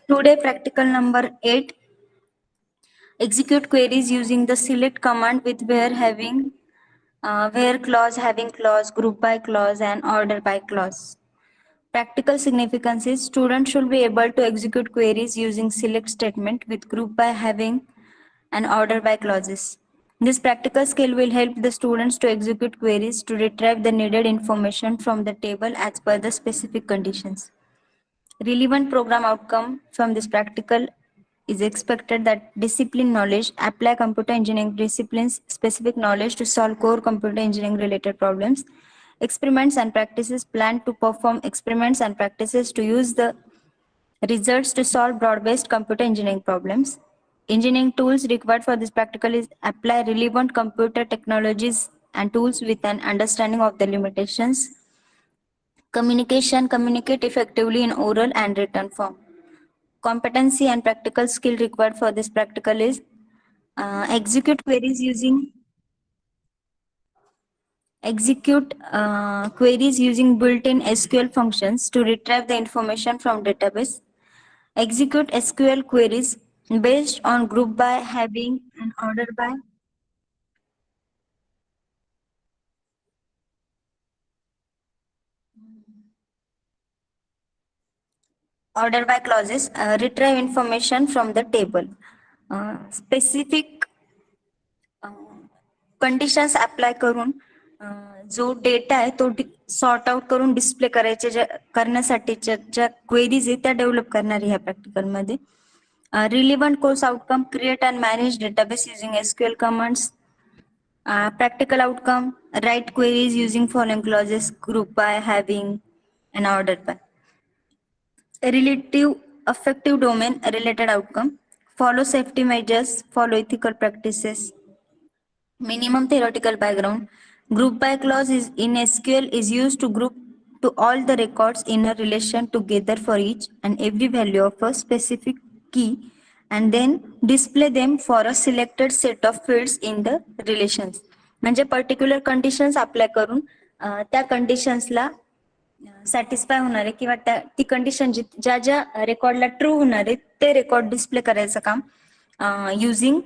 Today practical number 8. Execute queries using the select command with where clause, having clause, group by clause and order by clause. Practical significance is students should be able to execute queries using select statement with group by, having and order by clauses. This practical skill will help the students to execute queries to retrieve the needed information from the table as per the specific conditions. Relevant program outcome from this practical is expected that discipline knowledge, apply computer engineering disciplines specific knowledge to solve core computer engineering related problems, experiments and practices, plan to perform experiments and practices to use the results to solve broad-based computer engineering problems. Engineering tools required for this practical is apply relevant computer technologies and tools with an understanding of the limitations. Communication, communicate effectively in oral and written form. Competency and practical skill required for this practical is execute queries using built-in SQL functions to retrieve the information from database. Execute SQL queries based on group by, having and order by clauses. Retrieve information from the table. Specific conditions apply करून जो data आहे तो sort out करून display करायचे करण्यासाठीच्या ज्या queries आहे त्या डेव्हलप करणार ह्या प्रॅक्टिकलमध्ये. Relevant course outcome, create and manage database using SQL commands. Practical outcome, write queries using following clauses: group by, having and ordered by. Relative affective domain related outcome, follow safety measures, follow ethical practices. Minimum theoretical background. Group by clause is in SQL is used to group to all the records in a relation together for each and every value of a specific key and then display them for a selected set of fields in the relations. म्हणजे particular conditions apply करून त्या कंडिशन्सला satisfy होणार आहे किंवा ती condition ज्या ज्या रेकॉर्डला true होणार आहे ते रेकॉर्ड डिस्प्ले करायचं काम युझिंग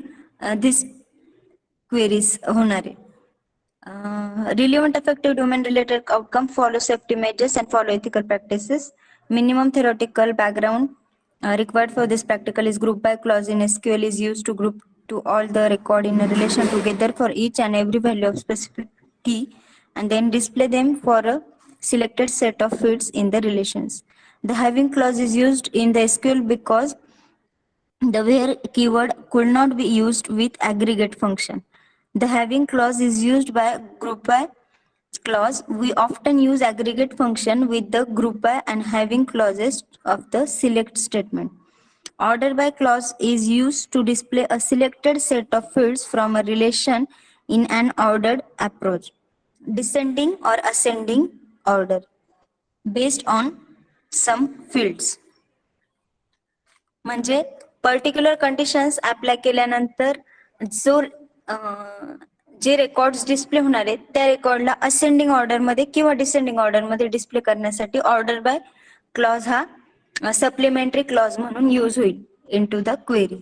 दिस क्वेरीज होणार आहे. Relevant effective domain related outcome, follow safety measures and follow ethical practices. Minimum theoretical background required for this practical is group by clause in SQL is used to group to all the record in a relation together for each and every value of specific key and then display them for a selected set of fields in the relations. The having clause is used in the SQL because the where keyword could not be used with aggregate function. The having clause is used by group by clause. We often use aggregate function with the group by and having clauses of the select statement. Order by clause is used to display a selected set of fields from a relation in an ordered approach, descending or ascending order based on some fields. म्हणजे particular conditions apply केल्यानंतर जो जे records display होणार आहेत त्या रेकॉर्डला ascending ऑर्डरमध्ये किंवा descending ऑर्डरमध्ये डिस्प्ले करण्यासाठी ऑर्डर बाय क्लॉज हा सप्लिमेंटरी क्लॉज म्हणून यूज होईल इन टू द क्वेरी.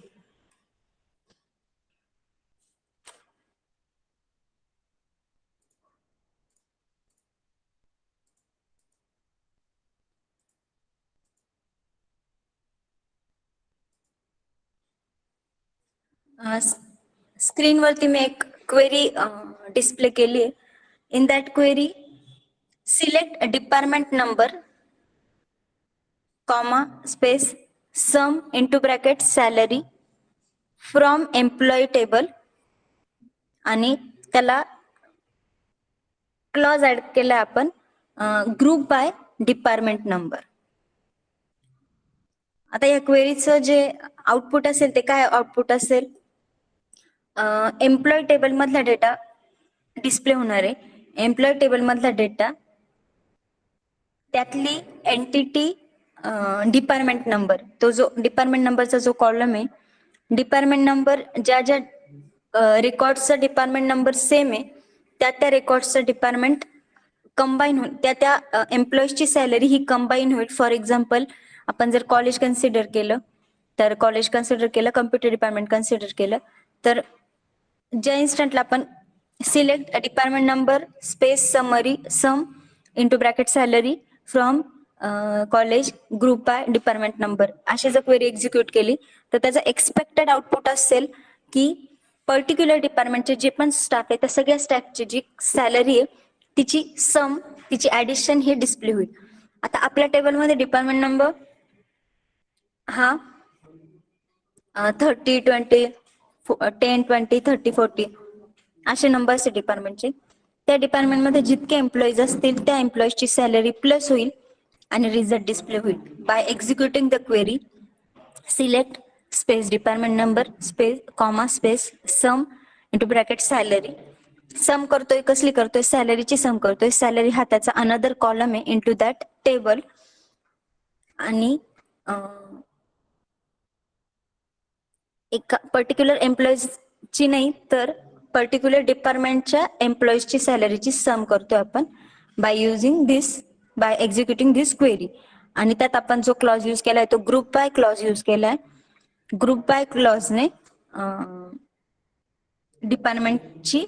स्क्रीनवरती मी एक क्वेरी डिस्प्ले केली आहे. In that query select department number comma space sum into bracket salary from employee table आणि त्याला क्लॉज ऍड केला आपण ग्रुप बाय डिपार्टमेंट नंबर. आता या क्वेरीचं जे आउटपुट असेल ते काय आउटपुट असेल, एम्प्लॉय टेबल मधला डेटा डिस्प्ले होणार आहे. एम्प्लॉय टेबल मधला डेटा त्यातली एंटिटी डिपार्टमेंट नंबर, तो जो डिपार्टमेंट नंबरचा जो कॉलम आहे, डिपार्टमेंट नंबर ज्या ज्या रेकॉर्डचा डिपार्टमेंट नंबर सेम आहे त्या त्या रेकॉर्डचा डिपार्टमेंट कंबाईन होईल, त्या त्या एम्प्लॉईजची सॅलरी ही कंबाईन होईल. फॉर एक्झाम्पल आपण जर कॉलेज कन्सिडर केलं तर कॉलेज कन्सिडर केलं, कम्प्युटर डिपार्टमेंट कन्सिडर केलं तर ज्या इन्स्टंटला आपण select department number space summary sum into bracket salary from college group by department number अशी जर क्वेरी एक्झिक्यूट केली तर त्याचा एक्सपेक्टेड आउटपुट असेल की पर्टिक्युलर डिपार्टमेंटचे जे पण स्टाफ आहे त्या सगळ्या स्टाफची जी सॅलरी आहे तिची सम तिची ऍडिशन हे डिस्प्ले होईल. आता आपल्या टेबलमध्ये डिपार्टमेंट नंबर हा 30, 20, 10, 20, 30, 40 असे नंबर्स आहे डिपार्टमेंटचे. त्या डिपार्टमेंटमध्ये जितके एम्प्लॉईज असतील त्या एम्प्लॉईजची सॅलरी प्लस होईल आणि रिझल्ट डिस्प्ले होईल. By executing the query select space department number space comma space sum into bracket salary. Sum करतोय कसली करतोय सॅलरीची सम करतोय. सॅलरी हा त्याचा अनदर कॉलम आहे इंटू दॅट टेबल आणि एका पर्टिक्युलर एम्प्लॉईजची नाही तर पर्टिक्युलर डिपार्टमेंटच्या एम्प्लॉईजची सॅलरीची सम करतोय आपण बाय एक्झिक्युटिंग दिस क्वेरी. आणि त्यात आपण जो क्लॉज यूज केलाय तो ग्रुप बाय क्लॉज यूज केलाय. ग्रुप बाय क्लॉजने डिपार्टमेंटची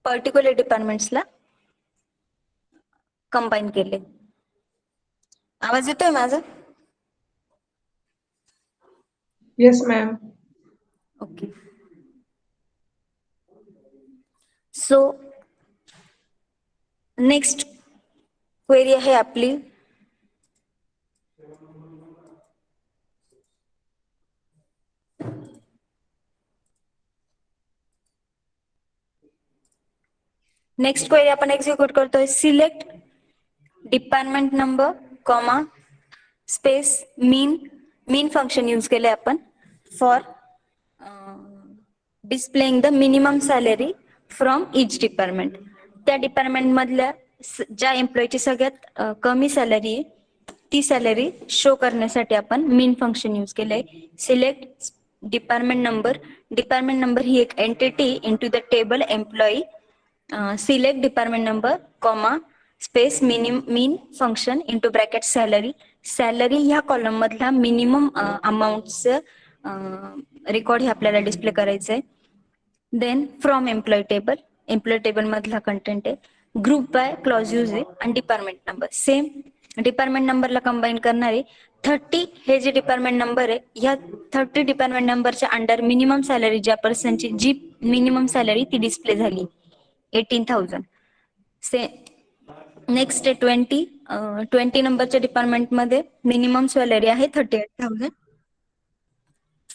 पर्टिक्युलर डिपार्टमेंट्सला कंबाईन केले. आवाज येतोय माझा? Yes ma'am. Okay. So next query आहे आपली नेक्स्ट क्वेरी आपण एक्झिक्यूट करतोय select department number comma space min function use केले आपण for displaying the minimum salary from each department. त्या डिपार्टमेंट मधल्या ज्या एम्प्लॉईची सगळ्यात कमी सॅलरी आहे ती सॅलरी शो करण्यासाठी आपण मीन फंक्शन यूज केलंय. सिलेक्ट डिपार्टमेंट नंबर ही एक entity into the table employee select department number comma space min function into bracket salary. Salary ह्या कॉलम मधला मिनिमम अमाऊंटचं रेकॉर्ड हे आपल्याला डिस्प्ले करायचं आहे. देन फ्रॉम एम्प्लॉय टेबल मधला कंटेंट आहे. ग्रुप बाय क्लॉज यूज आहे आणि डिपार्टमेंट नंबर सेम डिपार्टमेंट नंबरला कंबाईन करणारे 30 हे जे डिपार्टमेंट नंबर आहे ह्या 30 डिपार्टमेंट नंबरच्या अंडर मिनिमम सॅलरी ज्या पर्सनची जी मिनिमम सॅलरी ती डिस्प्ले झाली 18,000. नेक्स्ट आहे 20 नंबरच्या डिपार्टमेंटमध्ये मिनिमम सॅलरी आहे 38,000.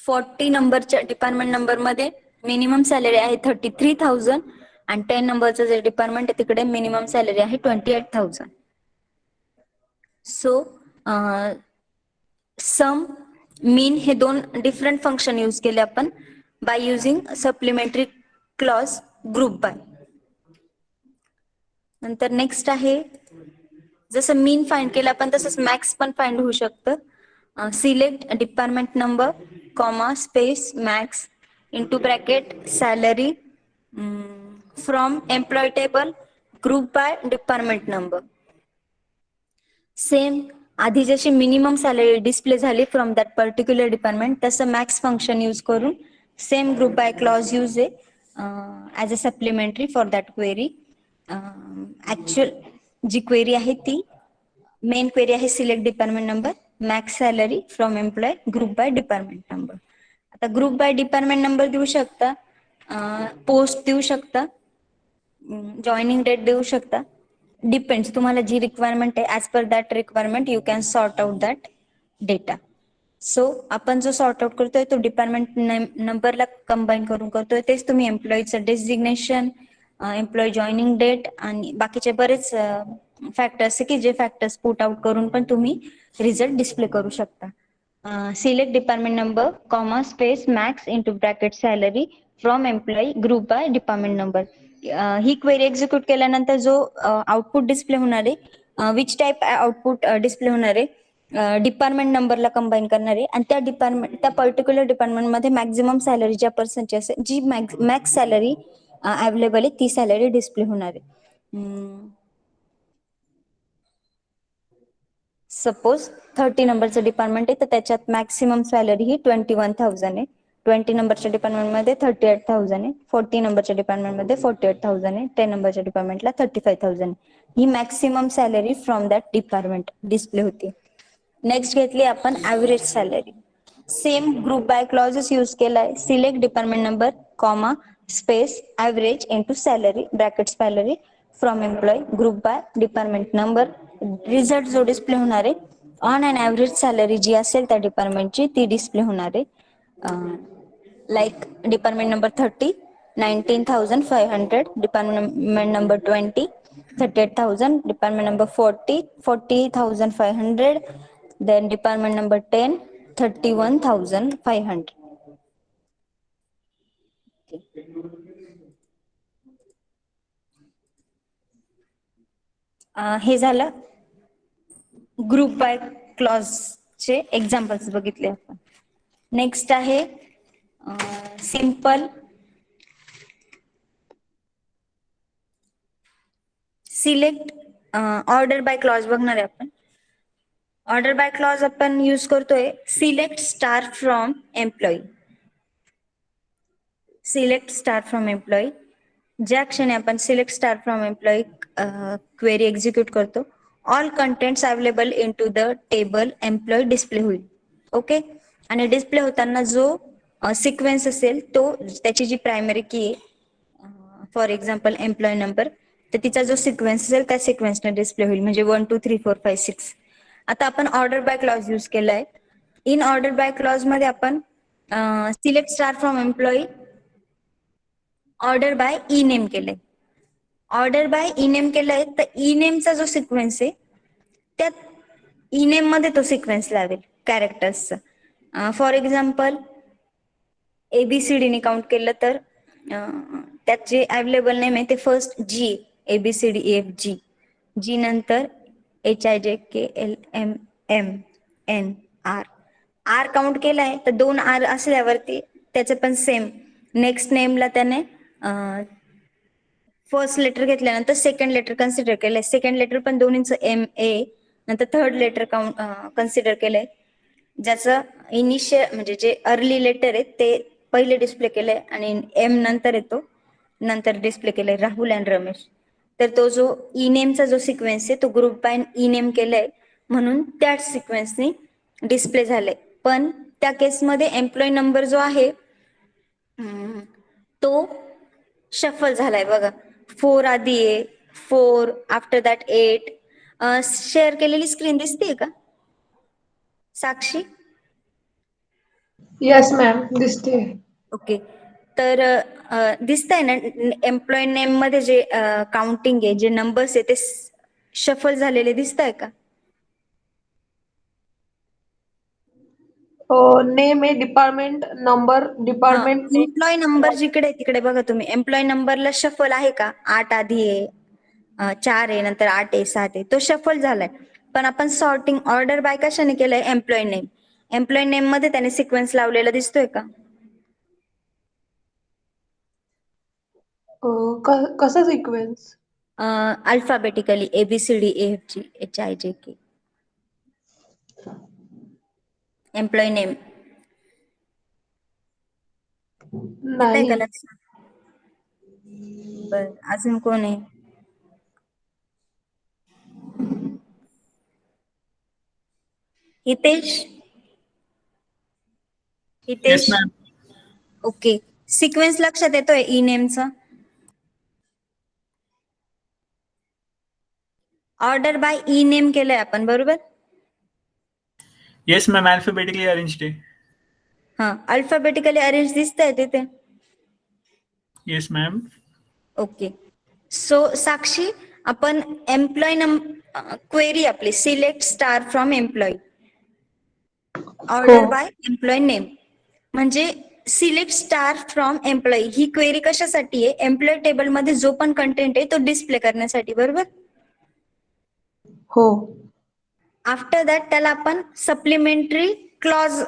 40 नंबरच्या डिपार्टमेंट नंबरमध्ये मिनिमम सॅलरी आहे 33,000 आणि 10 नंबरचं जे डिपार्टमेंट आहे तिकडे मिनिमम सॅलरी आहे 28,000. सो सम मीन हे दोन डिफरंट फंक्शन यूज केले आपण by using supplementary clause group bye. नंतर नेक्स्ट आहे जसं मीन फाइंड केलं आपण तसंच मॅक्स पण फाइंड होऊ शकतं. Select department number comma space max into bracket salary from employee table group by department number. Same आधी जशी मिनिमम सॅलरी डिस्प्ले झाली फ्रॉम दॅट पर्टिक्युलर डिपार्टमेंट तसं मॅक्स फंक्शन यूज करून same group by clause use आहे as a supplementary for that query. Actual जी query आहे ती main query आहे select department number max salary from employee group by department number. आता group by department number देऊ शकता, post देऊ शकता, जॉईनिंग डेट देऊ शकता. डिपेंड्स तुम्हाला जी रिक्वायरमेंट आहे as per that requirement you can sort out that data. So आपण जो सॉर्ट आउट करतोय तो डिपार्टमेंट नंबरला कंबाईन करून करतोय तेच तुम्ही एम्प्लॉईचं डेसिग्नेशन एम्प्लॉई जॉईनिंग डेट आणि बाकीचे बरेच फॅक्टर्स की जे फॅक्टर्स पुट आउट करून पण तुम्ही रिझल्ट डिस्प्ले करू शकता. Select department number comma space max into bracket salary from employee group by department number. He query execute केल्यानंतर जो आउटपुट डिस्प्ले होणार आहे विच टाईप आउटपुट डिस्प्ले होणार आहे डिपार्टमेंट नंबरला कंबाईन करणार आहे आणि त्या पर्टिक्युलर डिपार्टमेंटमध्ये मॅक्झिमम सॅलरी ज्या पर्सनची असेल जी मॅक्स सॅलरी अवेलेबल आहे ती सॅलरी डिस्प्ले होणार आहे. सपोज 30 नंबरचं डिपार्टमेंट आहे तर त्याच्यात मॅक्सिमम सॅलरी ही 21,000 आहे. 20 नंबरच्या डिपार्टमेंटमध्ये 38,000 आहे. 40 नंबरच्या डिपार्टमेंटमध्ये 48,000 आहे. 10 नंबरच्या डिपार्टमेंटला 35,000 आहे. ही maximum salary from that department display होती. नेक्स्ट घेतली आपण average salary. Same group by clauses use केलाय. Select department number comma space average into salary bracket salary from employee group by department number. Result जो display होणार आहे on and average salary जी असेल त्या डिपार्टमेंटची ती डिस्प्ले होणार आहे. Like department number 30 19,500, department number 20 38,000, department number 40 40,500, then department number 10 31,500. हे झालं ग्रुप बाय क्लॉजचे एक्झाम्पल्स बघितले आपण. नेक्स्ट आहे simple select order by clause बघणार आहे आपण. ऑर्डर बाय क्लॉज आपण यूज करतोय select star from employee. Select star from employee ज्या क्षणी आपण select star from employee query execute करतो all contents available in to the table employee display होईल. ओके. आणि डिस्प्ले होताना जो सिक्वेन्स असेल तो त्याची जी प्रायमरी की आहे फॉर एक्झाम्पल एम्प्लॉई नंबर तर तिचा जो सिक्वेन्स असेल त्या सिक्वेन्सने डिस्प्ले होईल म्हणजे 1 2 3 4 5 6. आता आपण ऑर्डर बाय क्लॉज यूज केलाय. इन ऑर्डर बाय क्लॉज मध्ये आपण select star from employee order by E name केलंय. ऑर्डर बाय ई नेम केलंय तर ई नेमचा जो सिक्वेन्स आहे त्यात ई नेम मध्ये तो सिक्वेन्स लावेल कॅरेक्टर्सचा. फॉर एक्झाम्पल एबीसीडीने काउंट केलं तर त्यात जे अवेलेबल नेम आहे ते फर्स्ट जी एबीसीडी एफ जी, जी नंतर HIJKLMNR. आर काउंट केलाय तर 2 आर असल्यावरती त्याचं पण सेम नेक्स्ट नेमला त्याने फर्स्ट लेटर घेतल्यानंतर सेकंड लेटर कन्सिडर केलंय. सेकंड लेटर पण दोन्हीचं MA नंतर थर्ड लेटर काउंट कन्सिडर केलंय. ज्याचं इनिशियल म्हणजे जे अर्ली लेटर आहे ते पहिले डिस्प्ले केलंय आणि एम नंतर येतो नंतर डिस्प्ले केलंय राहुल अँड रमेश. तर तो जो ई नेमचा जो सिक्वेन्स आहे तो ग्रुप बाय ई नेम केलाय म्हणून त्या सिक्वेन्सनी डिस्प्ले झालंय. पण त्या केसमध्ये एम्प्लॉय नंबर जो आहे तो शफल झालाय बघा. 4 आधी आहे 4 आफ्टर दॅट 8. शेअर केलेली स्क्रीन दिसते का साक्षी? Yes, ma'am. दिसते. ओके. तर दिसतंय ना एम्प्लॉय नेम मध्ये जे काउंटिंग आहे जे नंबर्स आहे ते शफल झालेले दिसतंय का? नेम आहे department number department name. Employee number जिकडे आहे तिकडे बघा तुम्ही. एम्प्लॉय नंबरला शफल आहे का? 8 आधी आहे 4 आहे नंतर 8 आहे 7 आहे तो शफल झालाय. पण आपण सॉर्टिंग ऑर्डर बाय कशाने केलंय? Employ name. एम्प्लॉय नेम मध्ये त्याने सिक्वेन्स लावलेला दिसतोय का? कसा sequence? Alphabetically ABCDEFG HIJK. Employee name येतंय का नाही. लक्षात? बर अजून कोण आहे? Hitesh. Yes, Hitesh ma'am. Okay. Sequence लक्षात येतोय ई नेमचा? ऑर्डर बाय ई नेम केलंय आपण बरोबर? Yes, ma'am. Alphabetically arranged. हा अल्फाबेटिकली अरेंज दिसतंय तिथे. Yes, ma'am. Okay. So Sakshi आपण एम्प्लॉय क्वेरी आपली सिलेक्ट स्टार फ्रॉम एम्प्लॉय हो. ऑर्डर बाय एम्प्लॉय नेम म्हणजे सिलेक्ट स्टार फ्रॉम एम्प्लॉई ही क्वेरी कशासाठी आहे? एम्प्लॉय टेबल मध्ये जो पण कंटेंट आहे तो डिस्प्ले करण्यासाठी बरोबर. हो. आफ्टर दॅट त्याला आपण सप्लिमेंटरी क्लॉज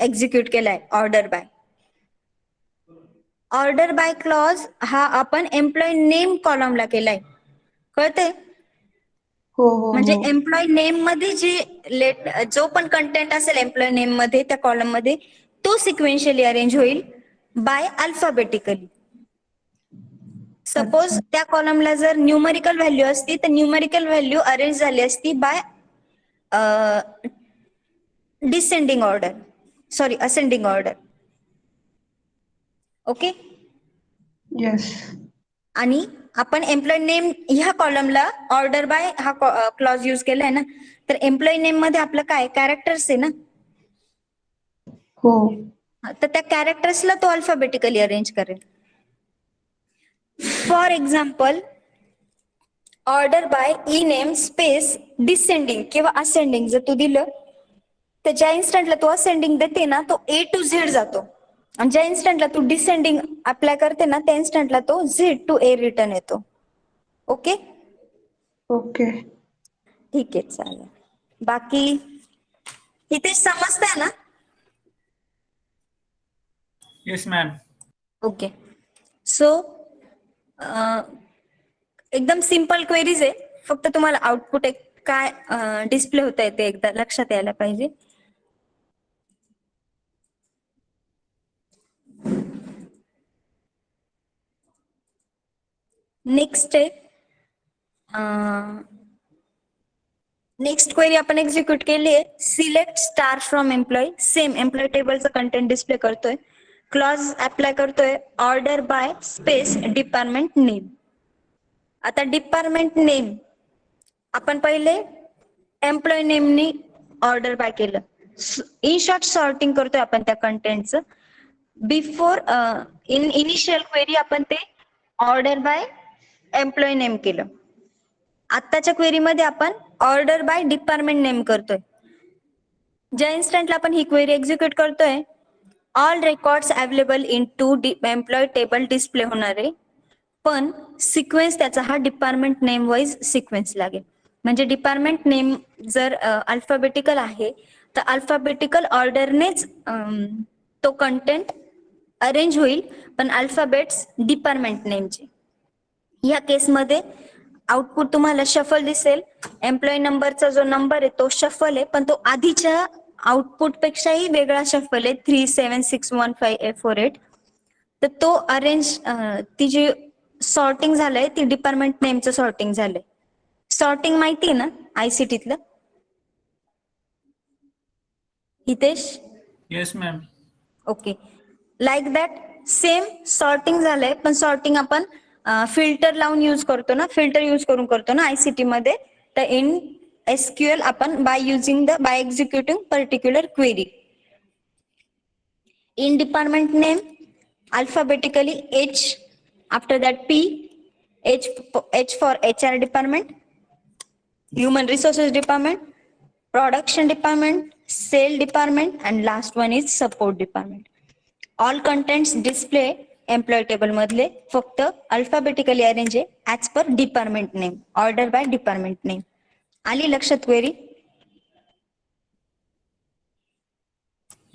एक्झिक्यूट केलाय order by. Order by clause हा आपण एम्प्लॉय नेम कॉलमला केलाय. कळते? हो हो म्हणजे हो. एम्प्लॉय नेम मध्ये जो पण कंटेंट असेल एम्प्लॉय नेम मध्ये त्या कॉलम मध्ये तो सिक्वेन्शियली अरेंज होईल बाय अल्फाबेटिकली. सपोज अच्छा. त्या कॉलमला जर न्यूमरिकल व्हॅल्यू असती तर न्यूमरिकल व्हॅल्यू अरेंज झाली असती by descending order, sorry ascending order. Okay. Yes. आणि आपण एम्प्लॉय नेम ह्या कॉलमला ऑर्डर बाय हा क्लॉज यूज केलाय ना, तर एम्प्लॉय नेम मध्ये आपलं काय कॅरेक्टर्स आहे ना, हो. तर त्या कॅरेक्टर्सला तो अल्फाबेटिकली अरेंज करेल. For example order by E name space descending किंवा असेंडिंग जर तू दिलं तर ज्या इन्स्टंटला तू असेंडिंग देते ना तो ए टू झेड जातो, आणि ज्या इन्स्टंटला तू डिसेंडिंग अप्लाय करते ना त्या इन्स्टंटला तो झेड टू ए रिटर्न येतो. ओके. ओके. ठीक आहे चालेल. बाकी इथे समजतंय ना? Yes, ma'am. ओके. सो एकदम सिंपल क्वेरीज आहे, फक्त तुम्हाला आउटपुट एक काय डिस्प्ले होत आहे ते एकदा लक्षात यायला पाहिजे. नेक्स्ट आहे नेक्स्ट क्वेरी आपण एक्झिक्यूट केली आहे. Select star from employee. Same employee टेबलचं कंटेंट डिस्प्ले करतोय. क्लॉज अप्लाय करतोय order by space department name. आता डिपार्टमेंट नेम आपण पहिले एम्प्लॉय नेमनी ऑर्डर बाय केलं. इन शॉर्ट सॉर्टिंग करतोय आपण त्या कंटेंटचं. बिफोर इन इनिशियल क्वेरी आपण ते ऑर्डर बाय एम्प्लॉय नेम केलं. आत्ताच्या क्वेरीमध्ये आपण ऑर्डर बाय डिपार्टमेंट नेम करतोय. ज्या इन्स्टंटला आपण ही क्वेरी एक्झिक्यूट करतोय all records available in to employee table display होणार आहे, पण सिक्वेन्स त्याचा हा डिपार्टमेंट नेम वाईज सिक्वेन्स लागेल. म्हणजे डिपार्टमेंट नेम जर अल्फाबेटिकल आहे तर अल्फाबेटिकल ऑर्डरनेच तो कंटेंट अरेंज होईल, पण अल्फाबेट्स डिपार्टमेंट नेमचे. या केसमध्ये आउटपुट तुम्हाला शफल दिसेल. एम्प्लॉय नंबरचा जो नंबर आहे तो शफल आहे, पण तो आधीच्या आउटपुट पेक्षाही वेगळा शफल आहे 37615848. तर तो अरेंज ती जी सॉर्टिंग झालंय ती डिपार्टमेंट नेमचं सॉर्टिंग झालंय. सॉर्टिंग माहिती आहे ना आयसीटीतलं Hitesh? Yes, ma'am. Okay. Like that same sorting झालंय, पण सॉर्टिंग आपण फिल्टर लावून यूज करतो ना, फिल्टर यूज करून करतो ना आयसीटी मध्ये. तर इन एसक्यूएल आपण by executing particular query. In department name alphabetically H, after that P, H for HR department, human resources department, production department, sale department, and last one is support department. All contents display employee table मधले फक्त alphabetically arrange आहे as per department name, order by department name. आली लक्षात query?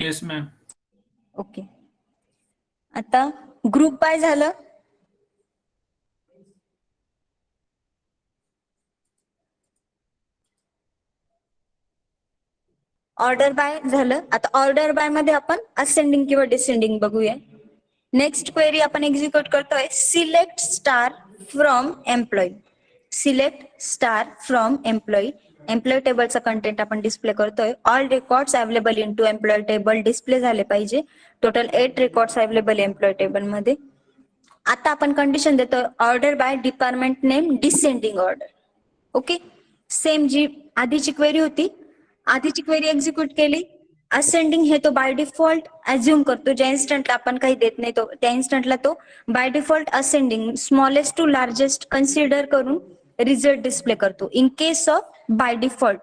Yes, ma'am. Okay. आता group by झालं. Order by झालं. आता order by मध्ये आपण असेंडिंग किंवा डिसेंडिंग बघूया. नेक्स्ट क्वेरी आपण एक्झिक्यूट करतोय select star from employee. Select star from employee. Employee टेबलचा कंटेंट आपण डिस्प्ले करतोय. All records available in to employee table display झाले पाहिजे. Total 8 records available employee table मध्ये. आता आपण कंडिशन देतोय order by department name descending order. Okay. Same जी आधीची क्वेरी होती, आधीची क्वेरी एक्झिक्यूट केली. असेंडिंग हे तो बाय डिफॉल्ट अज्युम करतो. ज्या इन्स्टंटला आपण काही देत नाही तो त्या इन्स्टंटला तो by default ascending smallest to largest consider करून रिझल्ट डिस्प्ले करतो in case of by default.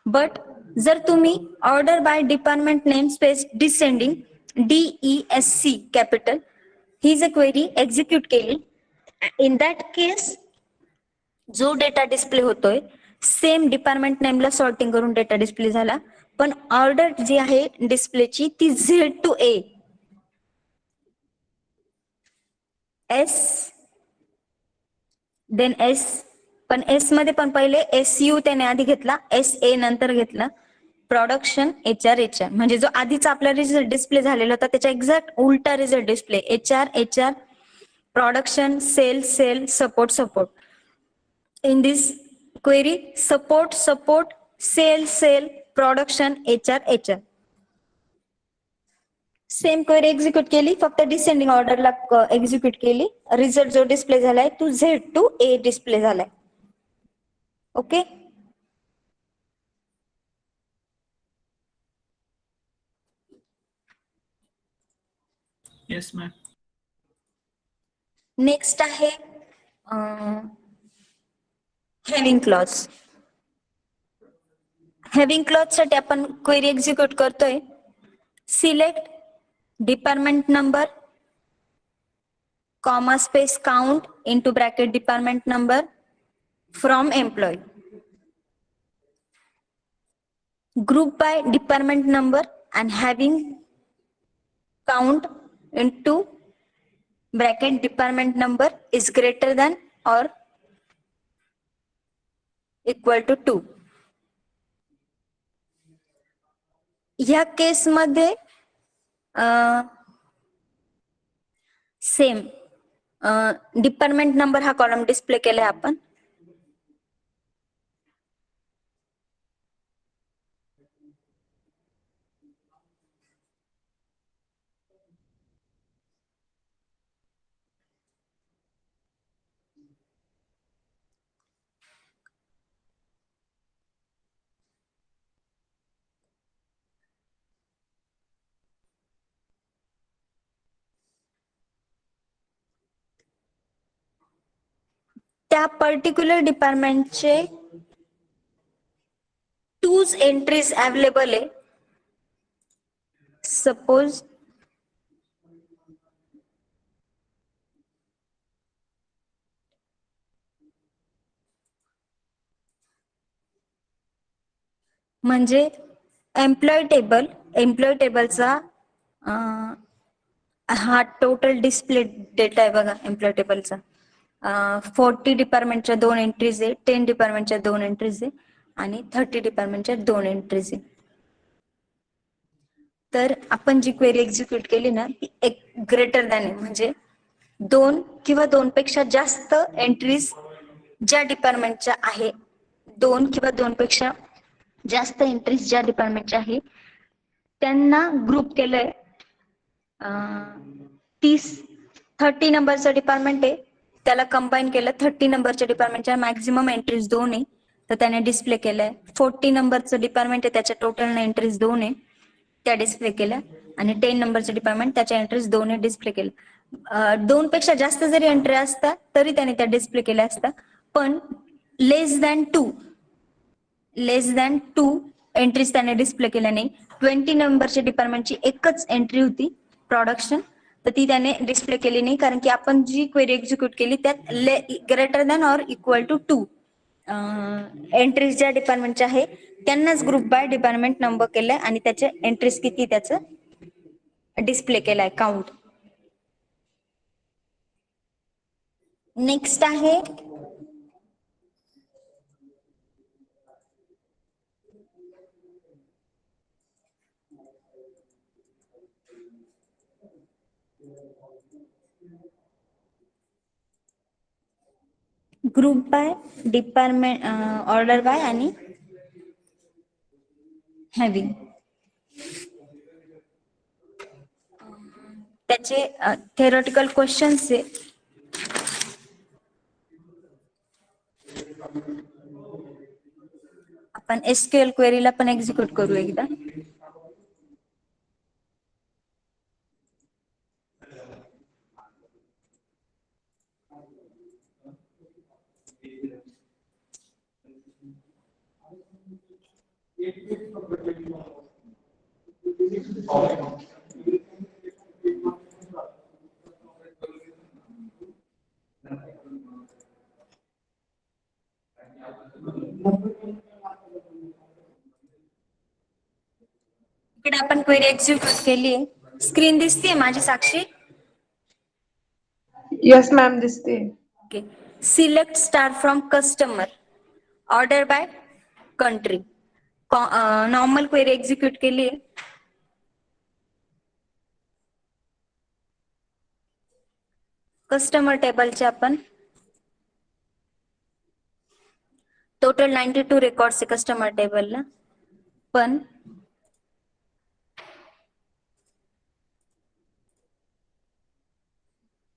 But जर तुम्ही order by department name space descending DESC capital ही जर क्वेरी एक्झिक्यूट केली, इन दॅट केस जो डेटा डिस्प्ले होतोय सेम डिपार्टमेंट नेमला सॉर्टिंग करून डेटा डिस्प्ले झाला, पण ऑर्डर जी आहे डिस्प्लेची ती Z to A S then S पण एस मध्ये पण पहिले SU त्याने आधी घेतला, SA नंतर घेतला, प्रोडक्शन HR म्हणजे जो आधीचा आपला रिझल्ट डिस्प्ले झालेला होता त्याच्या एक्झॅक्ट उलटा result display HR production sale support. In this query support sale production HR. Same query execute केली, फक्त डिसेंडिंग ऑर्डरला एक्झिक्यूट केली. रिझल्ट जो डिस्प्ले झालाय तो Z to A डिस्प्ले झालाय. ओके. Yes, ma'am. नेक्स्ट आहे हॅव्हिंग क्लॉज. हॅव्हिंग क्लॉज साठी आपण क्वेरी एक्झिक्यूट करतोय. Select department number comma space count into bracket department number from employee. Group by department number and having count into bracket department number is greater than और equal to 2. ह्या केसमध्ये same department number हा column display केलाय आपण. त्या particular डिपार्टमेंटचे 2 entries available आहे. Suppose म्हणजे employ टेबलचा हा टोटल डिस्प्ले डेटा आहे बघा. एम्प्लॉय टेबलचा 40 डिपार्टमेंटच्या 2 एंट्रीज आहे, 10 डिपार्टमेंटच्या 2 एंट्रीज आहे आणि 30 डिपार्टमेंटच्या 2 एंट्रीज आहे. तर आपण जी क्वेरी एक्झिक्यूट केली ना ती एक ग्रेटर दॅन आहे, म्हणजे 2 किंवा 2 पेक्षा जास्त एंट्रीज ज्या डिपार्टमेंटच्या आहे, 2 किंवा 2 पेक्षा जास्त एंट्रीज ज्या डिपार्टमेंटच्या आहे त्यांना ग्रुप केलंय. 30 नंबरचं डिपार्टमेंट आहे त्याला कंबाईन केलं. 30 नंबरच्या डिपार्टमेंटच्या मॅक्झिमम एंट्रीज 2 आहे तर त्याने डिस्प्ले केलंय. 40 नंबरचं डिपार्टमेंट आहे त्याच्या टोटल एंट्रीज 2 आहे त्या डिस्प्ले केल्या आणि 10 नंबरचं डिपार्टमेंट त्याच्या एंट्रीज 2 आहे डिस्प्ले केलं. 2 पेक्षा जास्त जरी एंट्री असतात तरी त्याने त्या डिस्प्ले केल्या असतात, पण लेस दॅन टू एंट्रीज त्याने डिस्प्ले केल्या नाही. 20 नंबरच्या डिपार्टमेंटची एकच एंट्री होती प्रोडक्शन, तर ती त्याने डिस्प्ले केली नाही कारण की आपण जी क्वेरी एक्झिक्यूट केली त्यात greater than or equal to 2 entries ज्या डिपार्टमेंटच्या आहे त्यांनाच ग्रुप बाय डिपार्टमेंट नंबर केलाय आणि त्याचे एंट्रीज किती त्याचं डिस्प्ले केलाय काउंट. नेक्स्ट आहे group by department order by आणि हॅव्हिंग. त्याचे थेरॉटिकल क्वेश्चन्स आहे. आपण SQL क्वेरीला पण एक्झिक्यूट करू एकदा. इकडे आपण क्वेरी एक्झिक्यूट केली आहे. स्क्रीन दिसतीये माझी साक्षी? येस मॅम दिसते. Okay. Select star from customer order by country. Normal query execute केली आहे. कस्टमर टेबलचे आपण टोटल 92 रेकॉर्ड्स आहे कस्टमर टेबलला, पण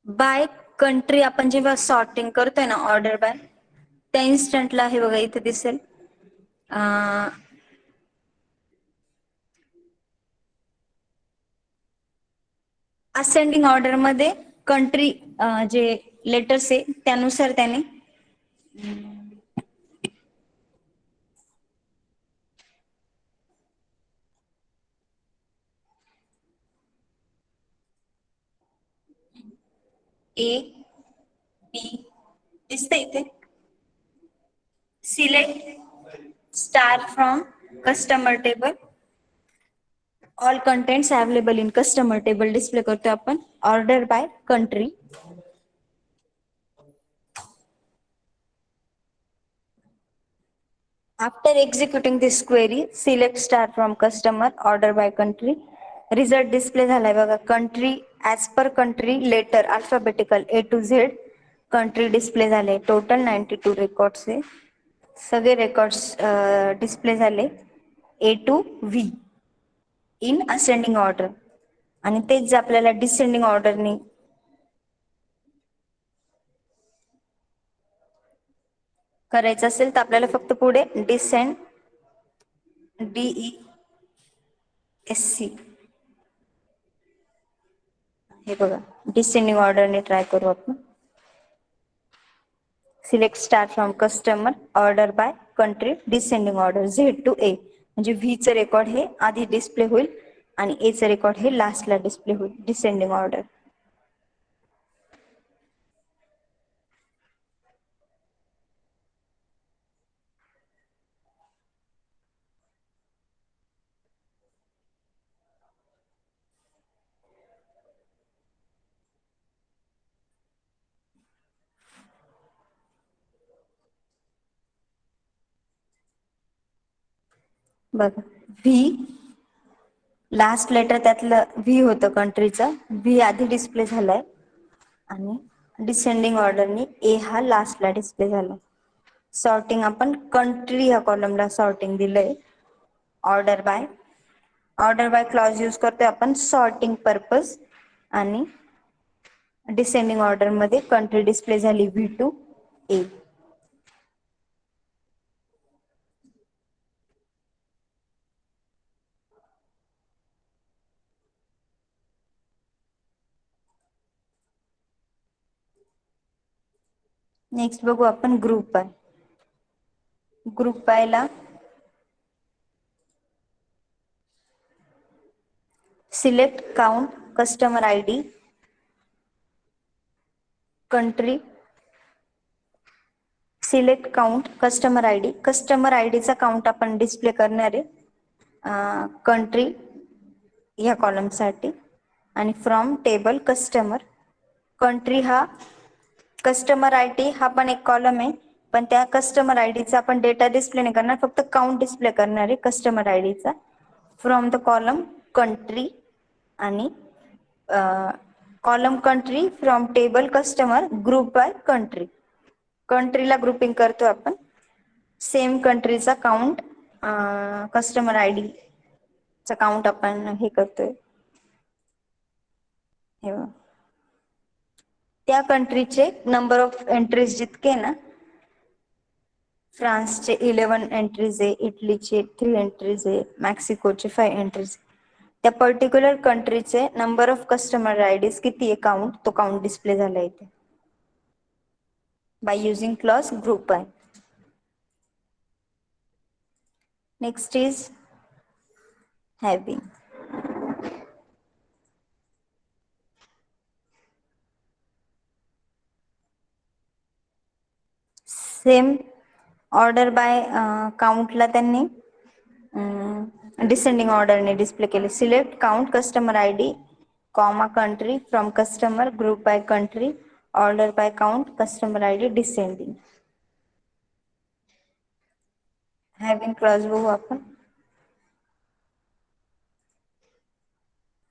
बाय कंट्री आपण जेव्हा सॉर्टिंग करतोय ना ऑर्डर बाय, त्या इन्स्टंटला हे बघा इथे दिसेल असेंडिंग ऑर्डर मध्ये कंट्री जे लेटर्स आहे त्यानुसार त्याने ए बी दिसतंय इथे. Select star from customer table all contents available in customer table display करतोय आपण order by country. After executing this query, select star from customer order by country. Result display झालाय बघा. Country as per country letter alphabetical A to Z country display झाले. Total 92 records आहे. सगळे records display झाले A to V in ascending order. आणि तेच जर आपल्याला डिसेंडिंग ऑर्डरने करायचं असेल तर आपल्याला फक्त पुढे डिसेंड DESC हे बघा डिसेंडिंग ऑर्डरने ट्राय करू आपण. Select star from customer order by country descending order Z to A म्हणजे V चं रेकॉर्ड हे आधी डिस्प्ले होईल आणि A चं रेकॉर्ड हे लास्टला डिस्प्ले होईल डिसेंडिंग ऑर्डर. बघा व्ही लास्ट लेटर त्यातलं व्ही होतं कंट्रीचं, व्ही आधी डिस्प्ले झालाय आणि डिसेंडिंग ऑर्डरने ए हा लास्टला डिस्प्ले झाला. सॉर्टिंग आपण कंट्री ह्या कॉलमला सॉर्टिंग दिलंय ऑर्डर बाय क्लॉज यूज करतोय आपण सॉर्टिंग पर्पज आणि डिसेंडिंग ऑर्डर मध्ये कंट्री डिस्प्ले झाली V to A. नेक्स्ट बघू आपण ग्रुप बाय. ग्रुप बायला select count customer ID country. Select count customer ID. Customer आयडीचा काउंट आपण डिस्प्ले करणार आहे कंट्री ह्या कॉलम साठी आणि फ्रॉम टेबल कस्टमर. कंट्री हा कस्टमर ID हा पण एक कॉलम आहे, पण त्या कस्टमर आयडीचा आपण डेटा डिस्प्ले नाही करणार, फक्त काउंट डिस्प्ले करणार आहे कस्टमर आयडीचा फ्रॉम द कॉलम कंट्री आणि column country from table customer group by country. कंट्रीला ग्रुपिंग करतो आपण सेम कंट्रीचा काउंट कस्टमर आयडी चा काउंट आपण हे करतोय हे त्या कंट्रीचे नंबर ऑफ एंट्रीज जितके ना फ्रान्सचे 11 एंट्रीज आहे, इटलीचे 3 एंट्रीज आहे, मेक्सिकोचे 5 एंट्रीज. त्या पर्टिक्युलर कंट्रीचे नंबर ऑफ कस्टमर आयडीज किती आहे काउंट तो काउंट डिस्प्ले झाला इथे by using clause group by. Next is having. Same order by काउंटला त्यांनी डिसेंडिंग ऑर्डरने डिस्प्ले केले. Select count customer ID comma country from customer group by country order by count, customer ID descending. Having clause बघू आपण.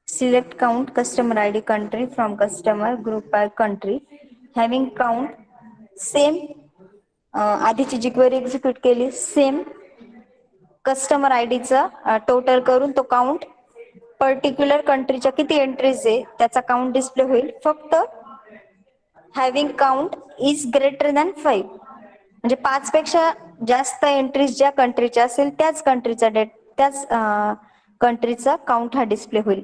Select count customer ID country from customer group by country. Having count same आधीची जी query execute केली same customer आयडीचा total करून तो count particular कंट्रीच्या किती entries आहे त्याचा count display होईल. फक्त having count is greater than 5 म्हणजे 5 पेक्षा जास्त एंट्रीज ज्या कंट्रीच्या असेल त्याच कंट्रीचा त्याच कंट्रीचा काउंट हा डिस्प्ले होईल.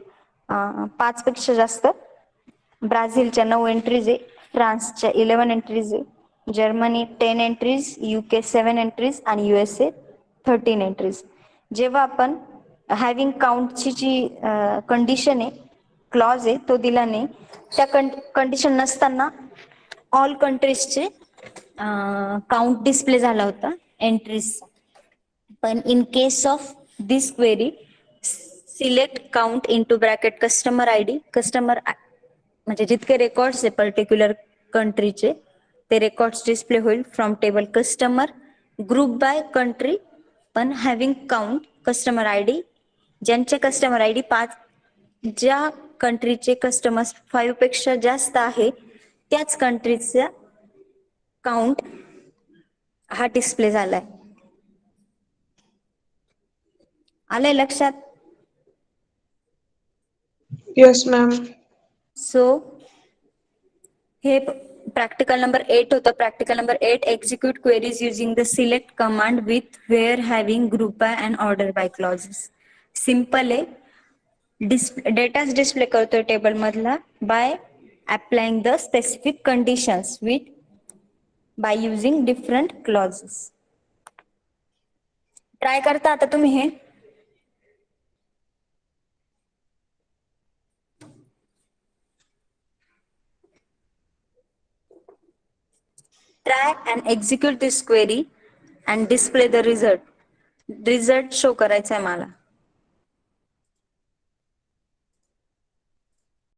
5 पेक्षा जास्त ब्राझीलच्या 9 एंट्रीज आहे, फ्रान्सच्या 11 एंट्रीज आहे, जर्मनी 10 एंट्रीज, UK 7 एंट्रीज आणि USA 13 एंट्रीज. जेव्हा आपण हॅव्हिंग काउंटची जी कंडिशन आहे क्लॉज आहे तो दिला नाही त्या कंडिशन नसताना ऑल कंट्रीजचे काउंट डिस्प्ले झाला होता एंट्रीज. पण in case of this query select count into bracket customer ID customer म्हणजे जितके रेकॉर्ड्स आहे पर्टिक्युलर कंट्रीचे ते रेकॉर्ड्स डिस्प्ले होईल from table customer group by country. पण हॅव्हिंग काउंट कस्टमर आयडी ज्यांचे कस्टमर आयडी 5 ज्या कंट्रीचे कस्टमर्स 5 पेक्षा जास्त आहे त्याच कंट्रीचा काउंट हा डिस्प्ले झालाय. आलंय लक्षात. Yes ma'am. सो हे प्रॅक्टिकल नंबर 8 होतं. Practical number 8 execute queries using the select command with where having group by and order by clauses. Simple आहे. डेटाच डिस्प्ले करतोय टेबल मधला by applying the specific conditions with by using different clauses. Try करता आता तुम्ही हे. Try and execute this query and display the result. Result show करायचा आहे मला.